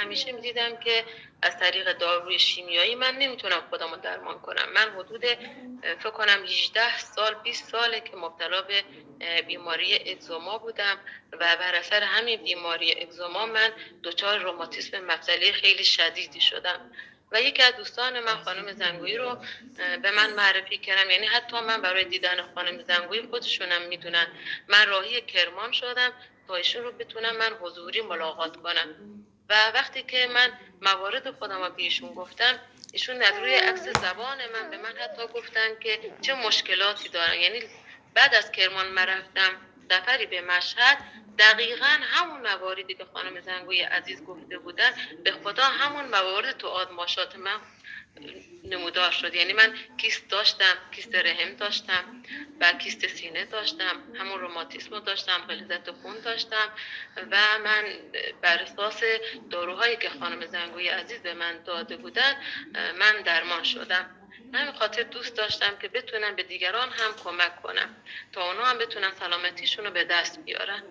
همیشه میدیدم که از طریق داروی شیمیایی من نمیتونم خودم رو درمان کنم. من حدود فکر کنم 18 سال 20 ساله که مبتلا به بیماری اگزوما بودم و بر اثر همین بیماری اگزوما من دچار روماتیسم مفصلی خیلی شدیدی شدم و یکی از دوستان من خانم زنگویی رو به من معرفی کردم. یعنی حتی من برای دیدن خانم زنگویی خودشونم میدونن من راهی کرمان شدم تا ایشون رو بتونم من حضوری ملاقات کنم. و وقتی که من موارد خودم رو به ایشون گفتم، ایشون از روی عکس زبان من به من حتی گفتن که چه مشکلاتی دارن. یعنی بعد از کرمان من رفتم سفری به مشهد، دقیقا همون مواردی که خانم زنگوی عزیز گفته بودن به خدا همون موارد تو آزمایشات من نمودار شد. یعنی من کیست داشتم، کیست رحم داشتم و کیست سینه داشتم، همون روماتیسم داشتم، غلیظت خون داشتم و من بر اساس داروهایی که خانم زنگوی عزیز به من داده بودن من درمان شدم. همین خاطر دوست داشتم که بتونم به دیگران هم کمک کنم تا اونا هم بتونن سلامتیشون رو به دست بیارن.